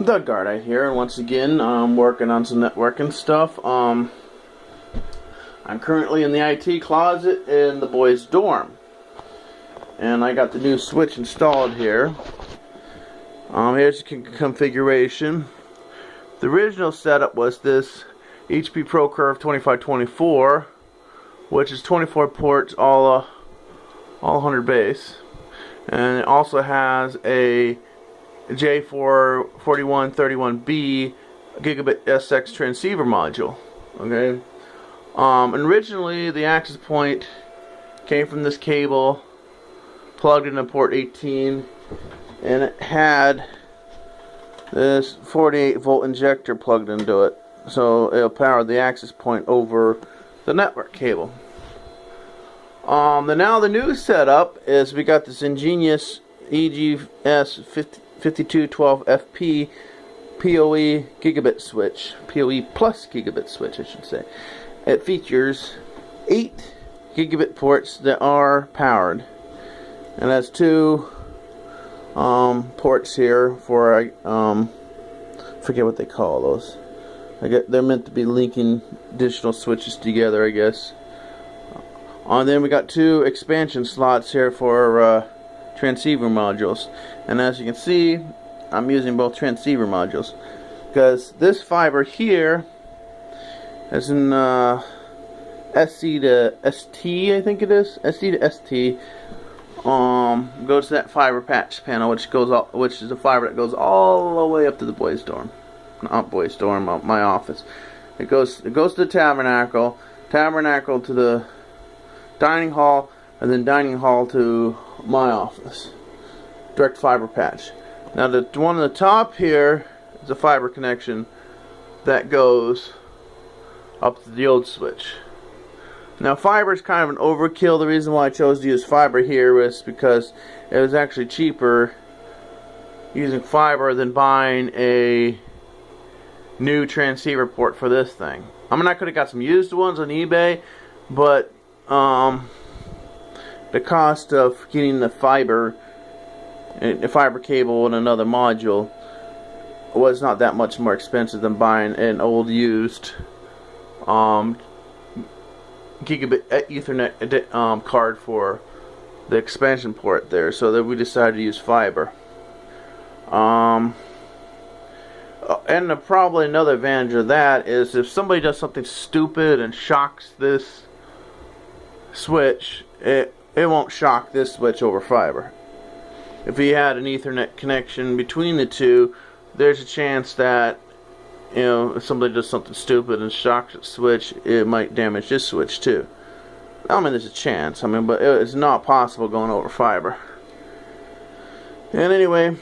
Doug Gardite here, and once again, I'm working on some networking stuff. I'm currently in the IT closet in the boys' dorm, and I got the new switch installed here. Here's the configuration. The original setup was this HP ProCurve 2524, which is 24 ports, all 100 base, and it also has a J44131B gigabit SX transceiver module. Okay. And originally the access point came from this cable plugged into port 18, and it had this 48-volt injector plugged into it, so it'll power the access point over the network cable. Now the new setup is we got this ingenious EGS 5212FP PoE gigabit switch, PoE plus gigabit switch I should say. It features 8 gigabit ports that are powered, and has 2 ports here for forget what they call those. They're meant to be linking additional switches together, I guess. And then we got 2 expansion slots here for transceiver modules, and as you can see, I'm using both transceiver modules because this fiber here is in SC to ST, I think it is SC to ST. Goes to that fiber patch panel, which is a fiber that goes all the way up to the boys' dorm, not boys' dorm, my office. It goes to the tabernacle to the dining hall, and then dining hall to my office. Direct fiber patch. Now the one on the top here is a fiber connection that goes up to the old switch. Now fiber is kind of an overkill. The reason why I chose to use fiber here was because it was actually cheaper using fiber than buying a new transceiver port for this thing. I mean, I could have got some used ones on eBay, but the cost of getting the fiber cable and another module was not that much more expensive than buying an old used gigabit Ethernet card for the expansion port there, so that we decided to use fiber. And probably another advantage of that is if somebody does something stupid and shocks this switch, it won't shock this switch over fiber. If you had an Ethernet connection between the two, there's a chance that, you know, if somebody does something stupid and shocks the switch, it might damage this switch too. I mean, there's a chance. I mean, but it's not possible going over fiber. And anyway,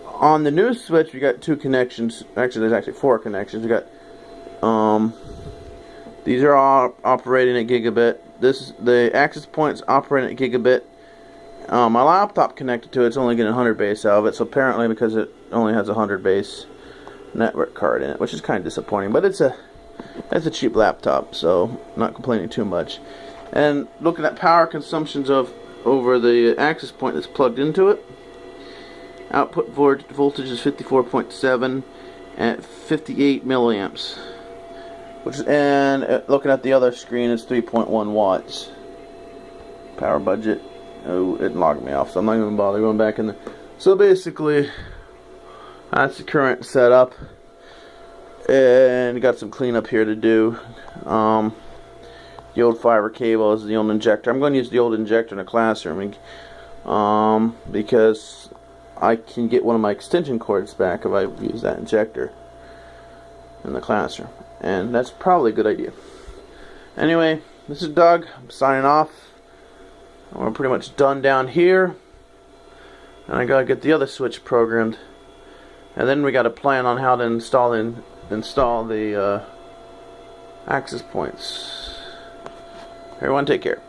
on the new switch, we got 2 connections. Actually, there's actually 4 connections. We got these are all operating at gigabit. The access point's operating at gigabit. My laptop connected to it's only getting 100 base out of it, so apparently because it only has a 100 base network card in it, which is kind of disappointing, but it's a cheap laptop, so not complaining too much. And looking at power consumptions over the access point that's plugged into it, output voltage is 54.7 at 58 milliamps, and looking at the other screen is 3.1 watts. Power budget, oh, it logged me off, so I'm not even bother going back in there. So basically, that's the current setup, and got some cleanup here to do. The old fiber cable is the old injector. I'm going to use the old injector in the classroom because I can get one of my extension cords back if I use that injector in the classroom, and that's probably a good idea. Anyway, this is Doug. I'm signing off. We're pretty much done down here, and I gotta get the other switch programmed, and then we got to plan on how to install the access points. Everyone take care.